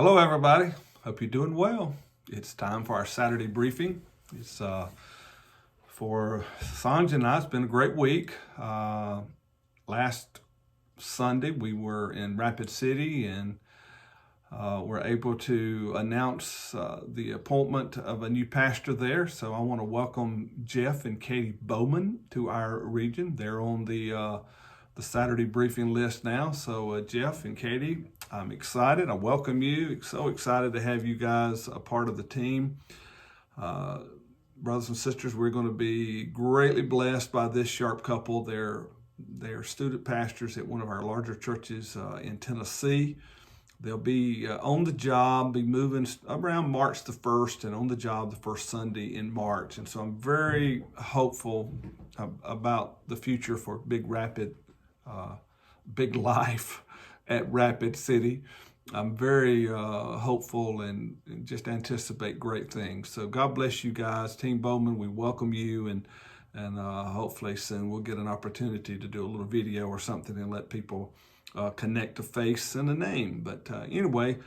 Hello, everybody. Hope you're doing well. It's time for our Saturday briefing. It's for Sanj and I. It's been a great week. Last Sunday we were in Rapid City and were able to announce the appointment of a new pastor there. So I want to welcome Jeff and Katie Bowman to our region. They're on the Saturday briefing list now. So Jeff and Katie, I'm excited. I welcome you. So excited to have you guys a part of the team. Brothers and sisters, we're going to be greatly blessed by this sharp couple. They're student pastors at one of our larger churches in Tennessee. They'll be on the job, be moving around March the 1st and on the job the first Sunday in March. And so I'm very hopeful about the future for Big Life at Rapid City. I'm very hopeful and just anticipate great things. So God bless you guys. Team Bowman, we welcome you, and hopefully soon we'll get an opportunity to do a little video or something and let people connect a face and a name. But anyway,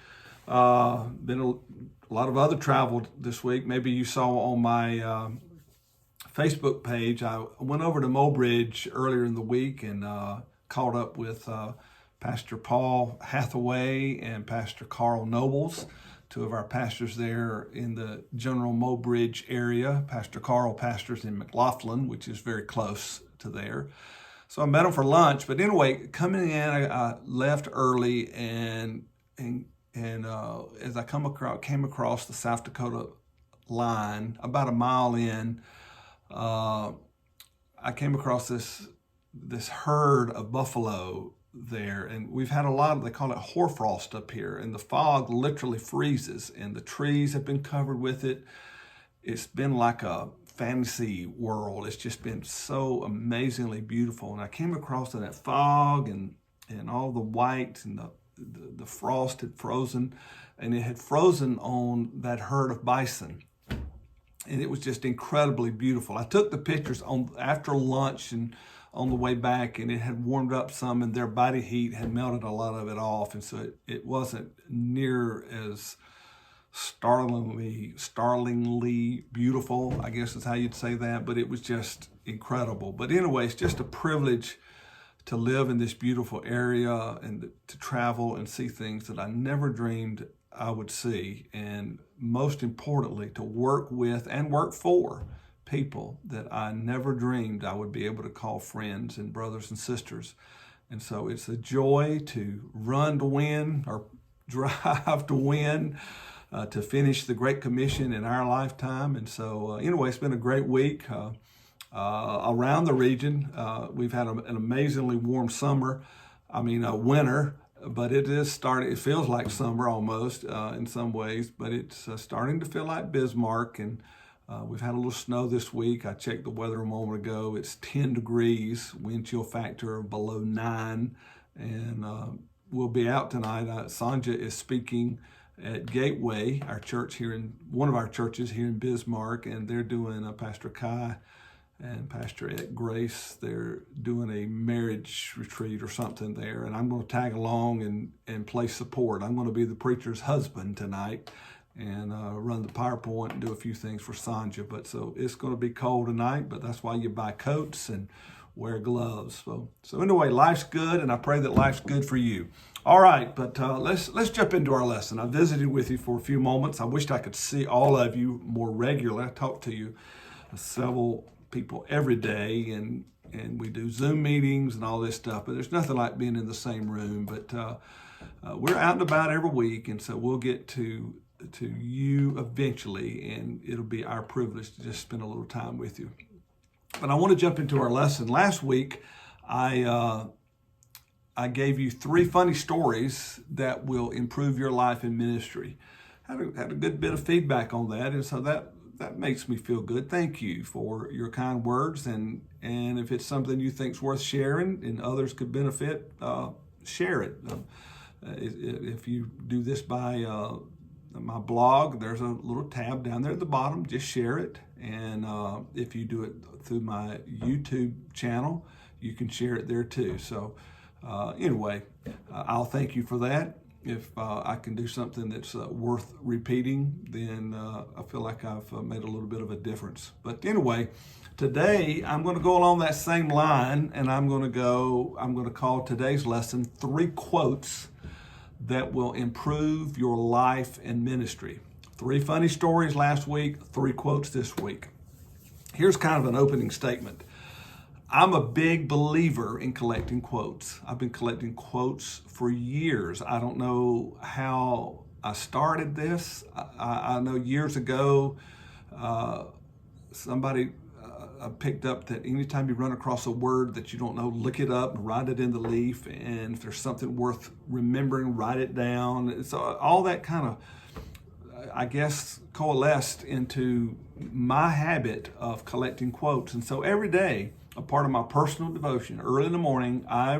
been a lot of other travel this week. Maybe you saw on my Facebook page, I went over to Mobridge earlier in the week and caught up with Pastor Paul Hathaway and Pastor Carl Nobles, two of our pastors there in the general Mobridge area. Pastor Carl pastors in McLaughlin, which is very close to there. So I met them for lunch. But anyway, coming in, I left early, and as I came across the South Dakota line, about a mile in, I came across this herd of buffalo there, and we've had a lot of, they call it hoarfrost up here, and the fog literally freezes and the trees have been covered with it. It's been like a fantasy world. It's just been so amazingly beautiful. And I came across that fog and all the white, and the frost had frozen, and it had frozen on that herd of bison. And it was just incredibly beautiful. I took the pictures after lunch and on the way back, and it had warmed up some, and their body heat had melted a lot of it off. And so it wasn't near as startlingly beautiful, I guess is how you'd say that, but it was just incredible. But anyway, it's just a privilege to live in this beautiful area and to travel and see things that I never dreamed I would see. And most importantly, to work with and work for people that I never dreamed I would be able to call friends and brothers and sisters. And so it's a joy to run to win or drive to win, to finish the Great Commission in our lifetime. And so anyway, it's been a great week around the region. We've had an amazingly warm summer. Winter, but it feels like summer almost in some ways, but it's starting to feel like Bismarck. And we've had a little snow this week. I checked the weather a moment ago. It's 10 degrees, wind chill factor below 9. And we'll be out tonight. Sanja is speaking at Gateway, our church here one of our churches here in Bismarck, and they're doing Pastor Kai and Pastor Ed Grace. They're doing a marriage retreat or something there, and I'm going to tag along and play support. I'm going to be the preacher's husband tonight and run the PowerPoint and do a few things for Sanja. But so it's going to be cold tonight, but that's why you buy coats and wear gloves. So anyway, life's good, and I pray that life's good for you. All right, but let's jump into our lesson. I visited with you for a few moments. I wished I could see all of you more regularly. I talk to you several people every day, and we do Zoom meetings and all this stuff, but there's nothing like being in the same room. But we're out and about every week, and so we'll get to you eventually, and it'll be our privilege to just spend a little time with you. But I want to jump into our lesson. Last week, I gave you 3 funny stories that will improve your life in ministry. Had a good bit of feedback on that, and so that makes me feel good. Thank you for your kind words, and if it's something you think's worth sharing and others could benefit, share it. If you do this by my blog, there's a little tab down there at the bottom. Just share it. And if you do it through my YouTube channel, you can share it there too. So anyway, I'll thank you for that. if I can do something that's worth repeating, then I feel like I've made a little bit of a difference. But anyway, today I'm going to go along that same line, and I'm going to call today's lesson 3 quotes that will improve your life and ministry. 3 funny stories last week, 3 quotes this week. Here's kind of an opening statement. I'm a big believer in collecting quotes. I've been collecting quotes for years. I don't know how I started this. I know years ago, somebody picked up that anytime you run across a word that you don't know, look it up and write it in the leaf. And if there's something worth remembering, write it down. So all that kind of, I guess, coalesced into my habit of collecting quotes. And so every day, a part of my personal devotion, early in the morning, I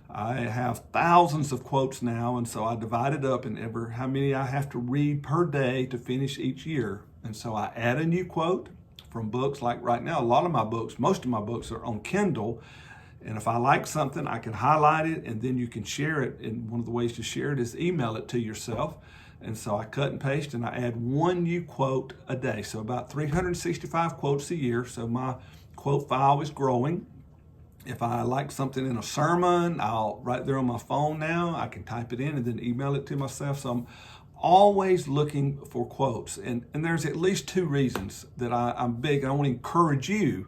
have thousands of quotes now, and so I divide it up in how many I have to read per day to finish each year. And so I add a new quote from books. Like right now, most of my books are on Kindle, and if I like something, I can highlight it, and then you can share it. And one of the ways to share it is email it to yourself. And so I cut and paste, and I add 1 new quote a day. So about 365 quotes a year. So my quote file is growing. If I like something in a sermon, I'll right there on my phone now, I can type it in and then email it to myself. So I'm always looking for quotes. And there's at least 2 reasons that I'm big. And I want to encourage you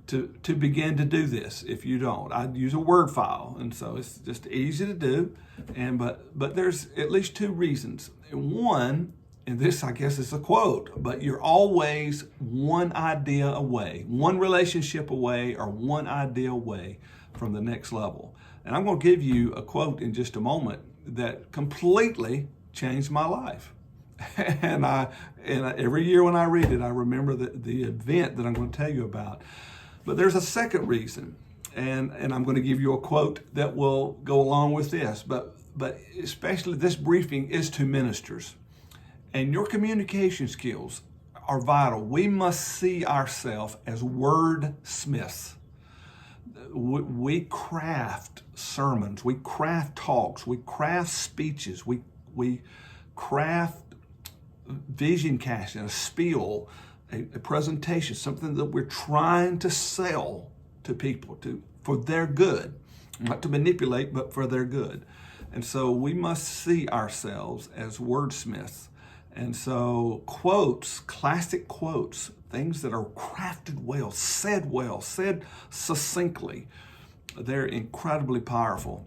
to begin to do this. If you don't, I use a Word file, and so it's just easy to do. But there's at least 2 reasons. One, and this I guess is a quote, but you're always one idea away, one relationship away, or one idea away from the next level. And I'm going to give you a quote in just a moment that completely changed my life. And every year when I read it, I remember the event that I'm going to tell you about. But there's a second reason, and I'm going to give you a quote that will go along with this. But especially this briefing is to ministers. And your communication skills are vital. We must see ourselves as wordsmiths. We craft sermons, we craft talks, we craft speeches, we craft vision casting, a spiel, a presentation, something that we're trying to sell to people for their good, not to manipulate, but for their good. And so we must see ourselves as wordsmiths. And so quotes, classic quotes, things that are crafted well, said succinctly, they're incredibly powerful.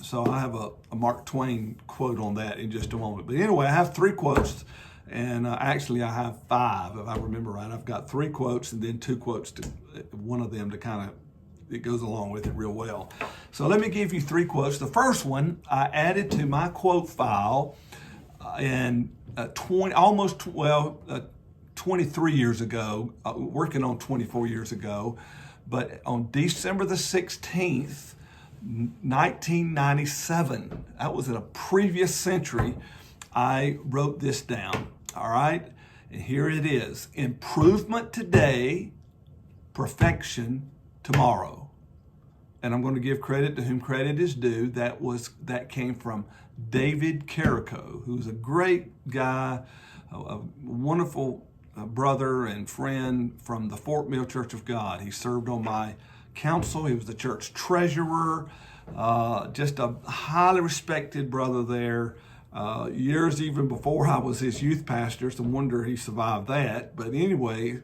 So I have a Mark Twain quote on that in just a moment. But anyway, I have 3 quotes, and actually I have 5, if I remember right. I've got 3 quotes and then 2 quotes, one of them to kind of, it goes along with it real well. So let me give you 3 quotes. The first one I added to my quote file in 23 years ago, working on 24 years ago, but on December the 16th, 1997, that was in a previous century, I wrote this down, all right? And here it is: improvement today, perfection tomorrow. And I'm going to give credit to whom credit is due. That came from David Carrico, who's a great guy, a wonderful brother and friend from the Fort Mill Church of God. He served on my council. He was the church treasurer, just a highly respected brother there. Years even before I was his youth pastor. It's a wonder he survived that. But anyway,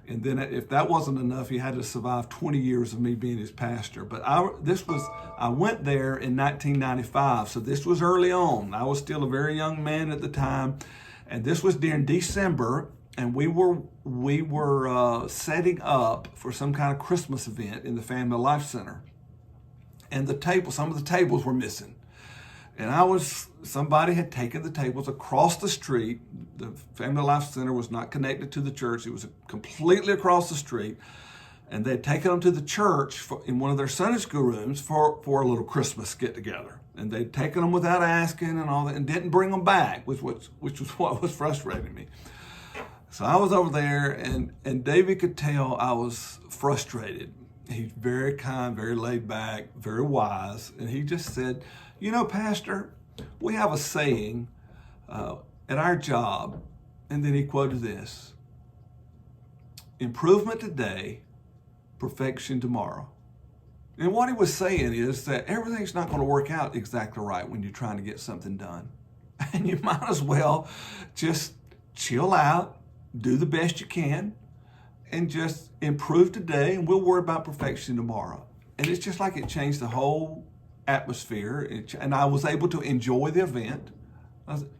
and then if that wasn't enough, he had to survive 20 years of me being his pastor. But I went there in 1995, so this was early on. I was still a very young man at the time, and this was during December, and we were setting up for some kind of Christmas event in the Family Life Center, and some of the tables were missing. And somebody had taken the tables across the street. The Family Life Center was not connected to the church. It was completely across the street. And they'd taken them to the church in one of their Sunday school rooms for a little Christmas get together. And they'd taken them without asking and all that, and didn't bring them back, which was what was frustrating me. So I was over there, and David could tell I was frustrated. He's very kind, very laid back, very wise. And he just said, you know, Pastor, we have a saying at our job. And then he quoted this: improvement today, perfection tomorrow. And what he was saying is that everything's not going to work out exactly right when you're trying to get something done. And you might as well just chill out, do the best you can, and just improve today, and we'll worry about perfection tomorrow. And it's just like it changed the whole atmosphere. And I was able to enjoy the event.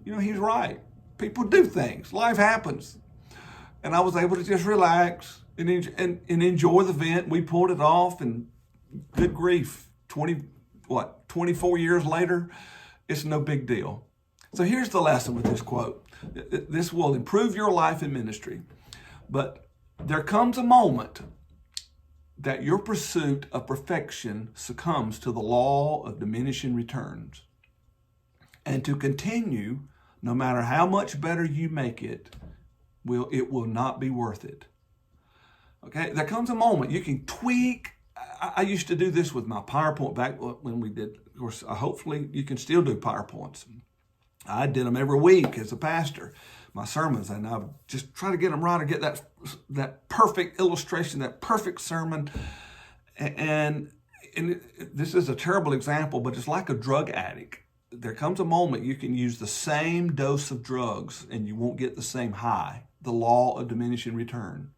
He's right. People do things. Life happens. And I was able to just relax and enjoy the event. We pulled it off, and good grief, 24 years later, it's no big deal. So here's the lesson with this quote. This will improve your life and ministry. But there comes a moment that your pursuit of perfection succumbs to the law of diminishing returns. And to continue, no matter how much better you make it, it will not be worth it. Okay, there comes a moment you can tweak. I used to do this with my PowerPoint back when we did. Of course, hopefully you can still do PowerPoints. I did them every week as a pastor, my sermons, and I just try to get them right, or get that perfect illustration, that perfect sermon. And this is a terrible example, but it's like a drug addict. There comes a moment you can use the same dose of drugs and you won't get the same high, the law of diminishing return.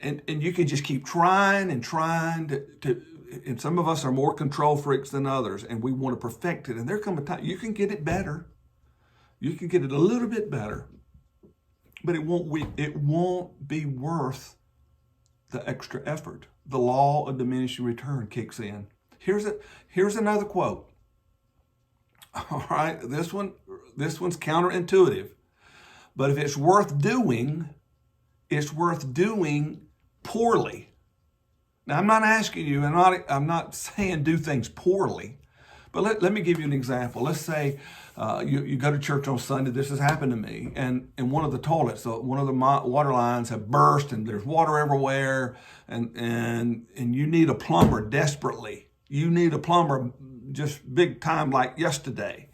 And you can just keep trying and trying to, and some of us are more control freaks than others, and we want to perfect it. And there comes a time you can get it better. You can get it a little bit better, but it won't be worth the extra effort. The law of diminishing return kicks in. Here's another quote. All right, this one's counterintuitive, but if it's worth doing poorly. Now, I'm not asking you, I'm not saying do things poorly, but let me give you an example. Let's say you go to church on Sunday. This has happened to me, and one of the toilets, one of the water lines have burst, and there's water everywhere, and you need a plumber desperately. You need a plumber just big time, like yesterday.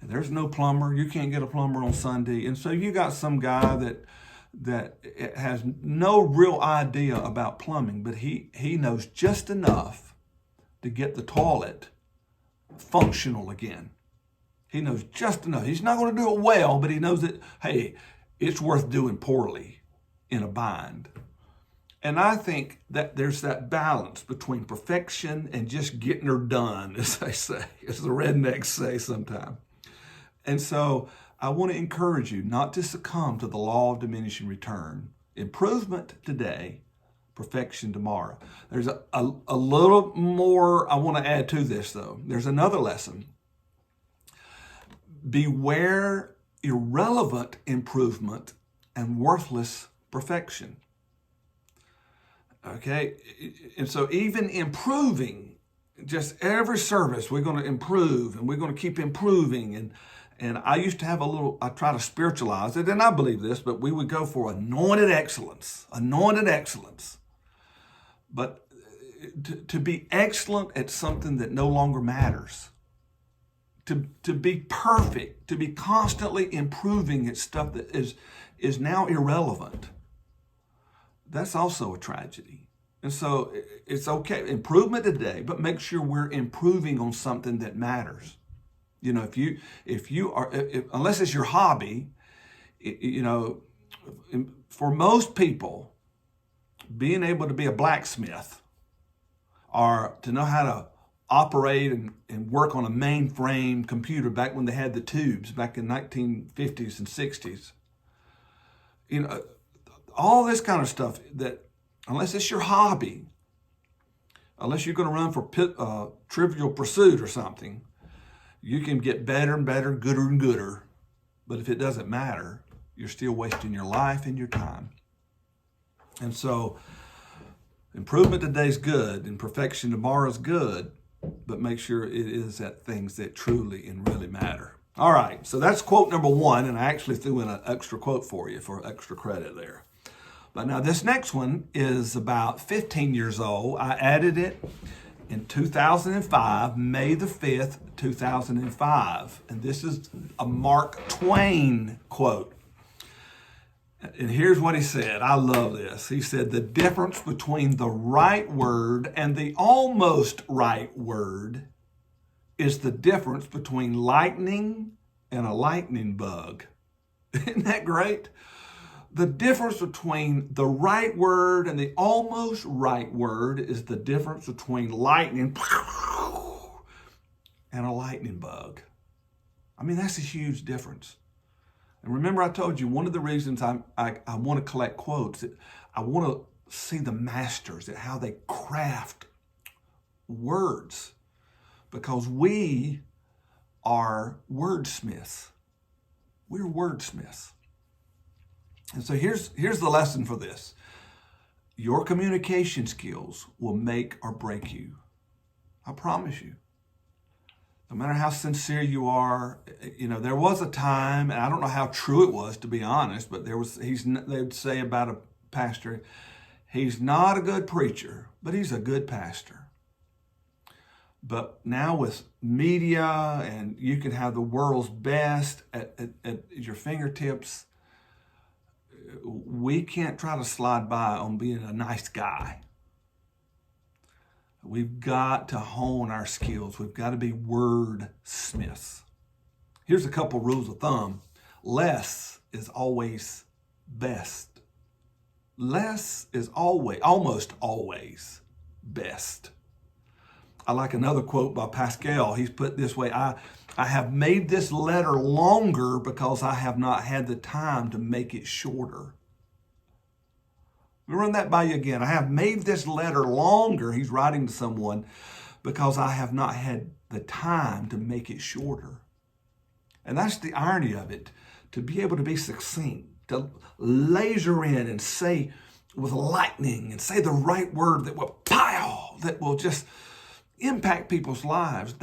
And there's no plumber. You can't get a plumber on Sunday, and so you got some guy that has no real idea about plumbing, but he knows just enough to get the toilet functional again. He knows just enough. He's not going to do it well, but he knows that, hey, it's worth doing poorly in a bind. And I think that there's that balance between perfection and just getting her done, as they say, as the rednecks say sometimes. And so I want to encourage you not to succumb to the law of diminishing return. Improvement today, perfection tomorrow. There's a little more I want to add to this, though. There's another lesson. Beware irrelevant improvement and worthless perfection. Okay? And so even improving, just every service, we're going to improve, and we're going to keep improving. And I used to have I try to spiritualize it, and I believe this, but we would go for anointed excellence. But to be excellent at something that no longer matters, to be perfect, to be constantly improving at stuff that is now irrelevant, that's also a tragedy. And so it's okay, improvement today, but make sure we're improving on something that matters. You know, if you are, unless it's your hobby, for most people, being able to be a blacksmith or to know how to operate and work on a mainframe computer back when they had the tubes back in 1950s and 60s, all this kind of stuff, that unless it's your hobby, unless you're going to run for Trivial Pursuit or something, you can get better and better, gooder and gooder. But if it doesn't matter, you're still wasting your life and your time. And so improvement today is good and perfection tomorrow is good, but make sure it is at things that truly and really matter. All right, so that's quote number one, and I actually threw in an extra quote for you for extra credit there. But now this next one is about 15 years old. I added it in 2005, May the 5th, 2005. And this is a Mark Twain quote. And here's what he said. I love this. He said, the difference between the right word and the almost right word is the difference between lightning and a lightning bug. Isn't that great? The difference between the right word and the almost right word is the difference between lightning and a lightning bug. I mean, that's a huge difference. And remember, I told you one of the reasons I want to collect quotes, I want to see the masters at how they craft words, because we are wordsmiths. We're wordsmiths. And so here's the lesson for this. Your communication skills will make or break you. I promise you. No matter how sincere you are, there was a time, and I don't know how true it was, to be honest, but they would say about a pastor, he's not a good preacher, but he's a good pastor. But now with media, and you can have the world's best at your fingertips, we can't try to slide by on being a nice guy. We've got to hone our skills. We've got to be wordsmiths. Here's a couple rules of thumb. Less is always best. Less is almost always best. I like another quote by Pascal. He's put it this way, I have made this letter longer because I have not had the time to make it shorter. Let me run that by you again. I have made this letter longer, he's writing to someone, because I have not had the time to make it shorter. And that's the irony of it, to be able to be succinct, to laser in and say with lightning and say the right word that will that will just impact people's lives.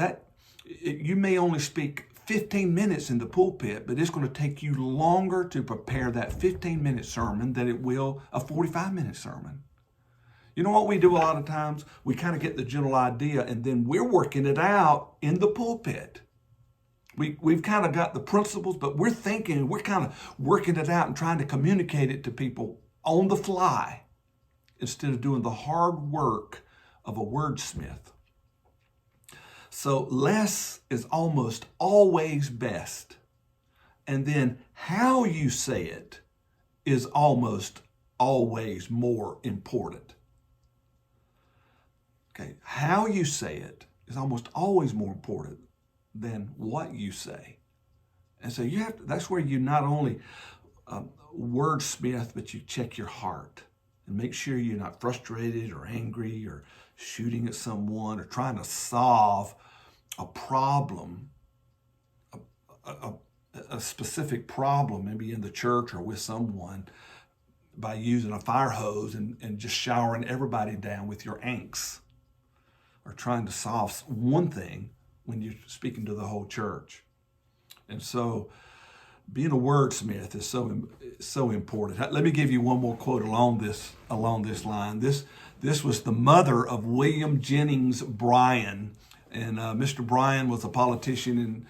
You may only speak 15 minutes in the pulpit, but it's going to take you longer to prepare that 15-minute sermon than it will a 45-minute sermon. You know what we do a lot of times? We kind of get the general idea, and then we're working it out in the pulpit. We've kind of got the principles, but we're kind of working it out and trying to communicate it to people on the fly instead of doing the hard work of a wordsmith. So less is almost always best. And then how you say it is almost always more important. Okay, how you say it is almost always more important than what you say. And so that's where you not only wordsmith, but you check your heart and make sure you're not frustrated or angry or shooting at someone or trying to solve a problem, a specific problem, maybe in the church or with someone, by using a fire hose and just showering everybody down with your angst, or trying to solve one thing when you're speaking to the whole church. And so being a wordsmith is so important. Let me give you one more quote along this line. This was the mother of William Jennings Bryan. And Mr. Bryan was a politician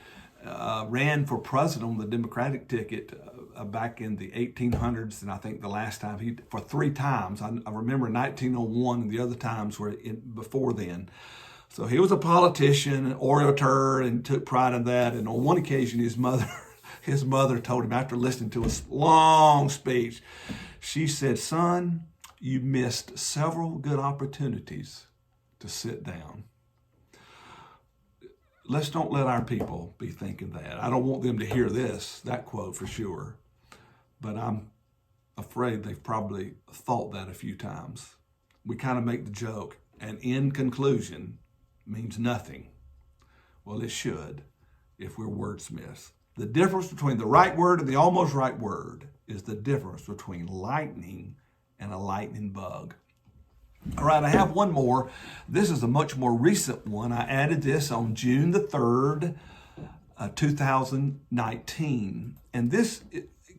and ran for president on the Democratic ticket back in the 1800s. And I think the last time for 3 times. I remember 1901, and the other times were before then. So he was a politician, an orator, and took pride in that. And on one occasion, his mother told him, after listening to a long speech, she said, "Son, you missed several good opportunities to sit down." Let's don't let our people be thinking that. I don't want them to hear that quote for sure. But I'm afraid they've probably thought that a few times. We kind of make the joke, and in conclusion means nothing. Well, it should if we're wordsmiths. The difference between the right word and the almost right word is the difference between lightning and a lightning bug. All right, I have one more. This is a much more recent one. I added this on June the 3rd, 2019. And this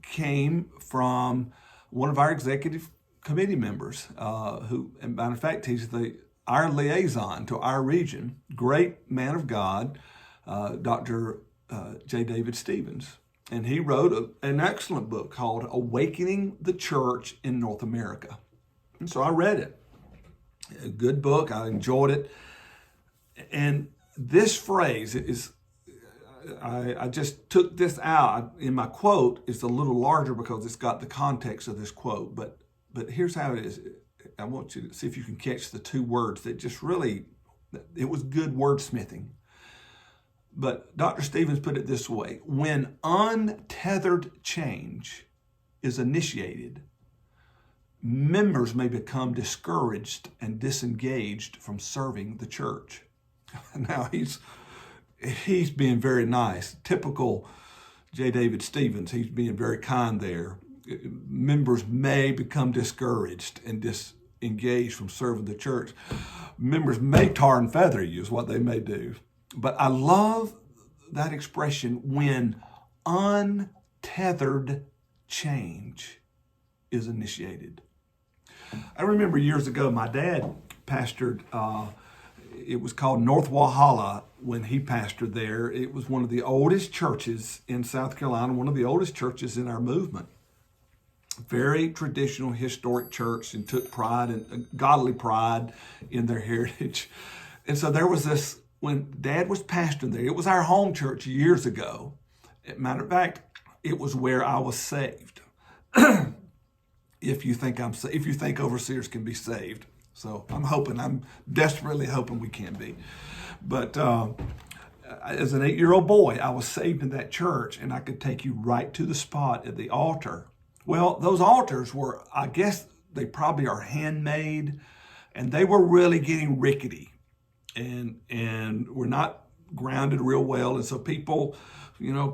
came from one of our executive committee members who, as a matter of fact, he's our liaison to our region. Great man of God, Dr. J. David Stevens. And he wrote an excellent book called Awakening the Church in North America. And so I read it. A good book. I enjoyed it. And this phrase is, I just took this out in my quote. It's a little larger because it's got the context of this quote. But here's how it is. I want you to see if you can catch the two words that just really, it was good wordsmithing. But Dr. Stevens put it this way: when untethered change is initiated, members may become discouraged and disengaged from serving the church. Now, he's being very nice. Typical J. David Stevens. He's being very kind there. Members may become discouraged and disengaged from serving the church. Members may tar and feather you is what they may do. But I love that expression, when untethered change is initiated. I remember years ago, my dad pastored, it was called North Walhalla when he pastored there. It was one of the oldest churches in South Carolina, one of the oldest churches in our movement. Very traditional, historic church, and took pride and godly pride in their heritage. And so there was this, when Dad was pastoring there, it was our home church years ago. As a matter of fact, it was where I was saved. If you think overseers can be saved. So I'm desperately hoping we can be. But as an 8-year-old boy, I was saved in that church, and I could take you right to the spot at the altar. Well, those altars were, I guess they probably are handmade, and they were really getting rickety and were not grounded real well. And so people,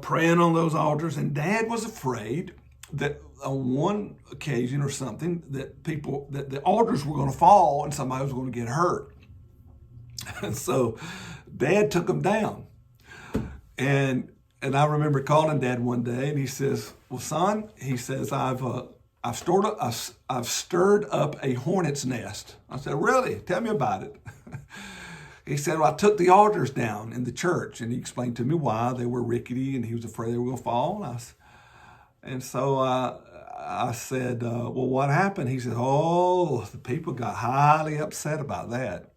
praying on those altars, and Dad was afraid that on one occasion or something that the altars were going to fall and somebody was going to get hurt. And so Dad took them down. And I remember calling Dad one day, and he says, "Well, son," he says, I've stirred up a hornet's nest." I said, "Really? Tell me about it." He said, "Well, I took the altars down in the church," and he explained to me why they were rickety, and he was afraid they were going to fall. And so I said, "Well, what happened?" He said, "Oh, the people got highly upset about that."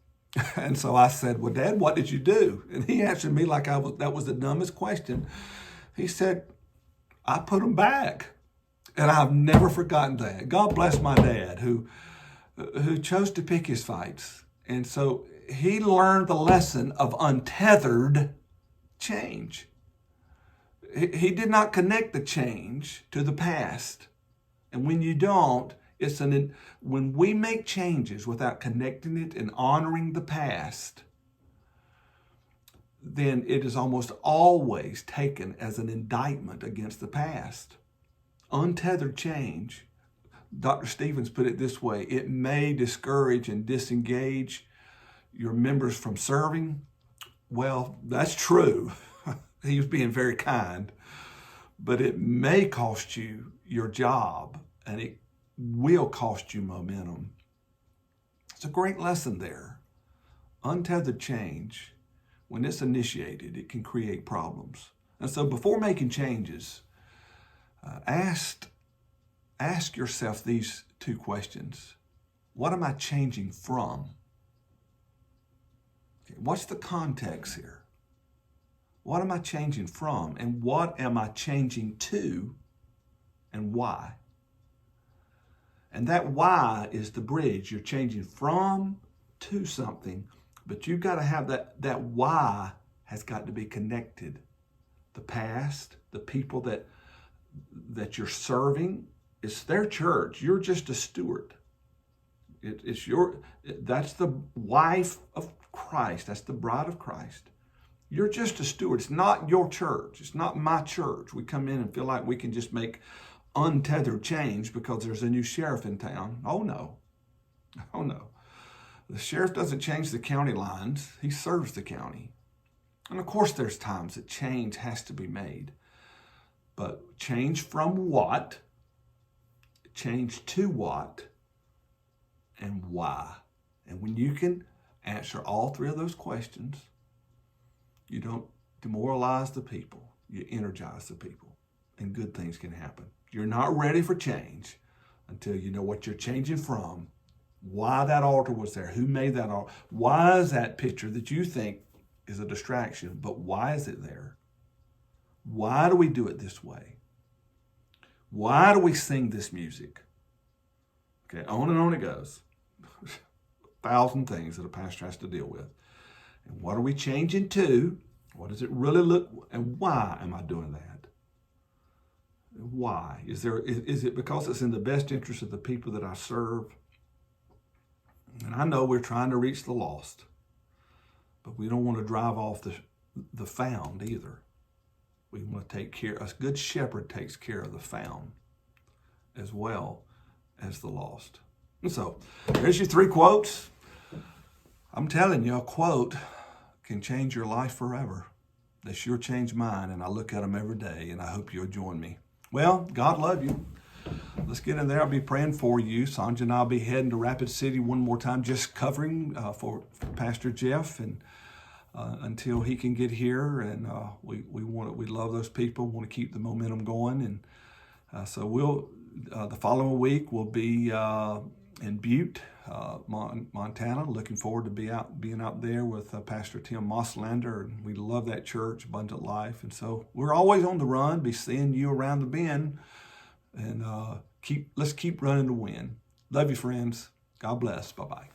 And so I said, "Well, Dad, what did you do?" And he answered me like that was the dumbest question. He said, "I put them back." And I've never forgotten that. God bless my dad who chose to pick his fights. And so he learned the lesson of untethered change. He did not connect the change to the past. And when you don't, when we make changes without connecting it and honoring the past, then it is almost always taken as an indictment against the past. Untethered change, Dr. Stevens put it this way: it may discourage and disengage your members from serving. Well, that's true. He was being very kind. But it may cost you your job, and it will cost you momentum. It's a great lesson there. Untethered change, when it's initiated, it can create problems. And so before making changes, ask yourself these two questions. What am I changing from? What's the context here? What am I changing from? And what am I changing to? And why? And that why is the bridge. You're changing from to something, but you've got to have that why has got to be connected. The past, the people that you're serving, it's their church. You're just a steward. That's the wife of Christ. That's the bride of Christ. You're just a steward. It's not your church. It's not my church. We come in and feel like we can just make untethered change because there's a new sheriff in town. Oh no. Oh no. The sheriff doesn't change the county lines. He serves the county. And of course there's times that change has to be made. But change from what? Change to what? and why. And when you can answer all three of those questions, you don't demoralize the people, you energize the people, and good things can happen. You're not ready for change until you know what you're changing from, why that altar was there, who made that altar, why is that picture that you think is a distraction, but why is it there? Why do we do it this way? Why do we sing this music? Okay, on and on it goes. 1,000 things that a pastor has to deal with. And what are we changing to? What does it really look, and why am I doing that? Why? Is it because it's in the best interest of the people that I serve? And I know we're trying to reach the lost, but we don't want to drive off the found either. We want to take care, a good shepherd takes care of the found as well as the lost. And so there's your 3 quotes. I'm telling you, a quote can change your life forever. They sure change mine, and I look at them every day, and I hope you'll join me. Well, God love you. Let's get in there. I'll be praying for you. Sandra and I'll be heading to Rapid City one more time, just covering for Pastor Jeff, and until he can get here. And we love those people. Want to keep the momentum going, and so we'll the following week we'll be in Butte, Montana. Looking forward to being out there with Pastor Tim Mosslander, and we love that church, Abundant Life. And so we're always on the run. Be seeing you around the bend, and let's keep running to win. Love you, friends. God bless. Bye-bye.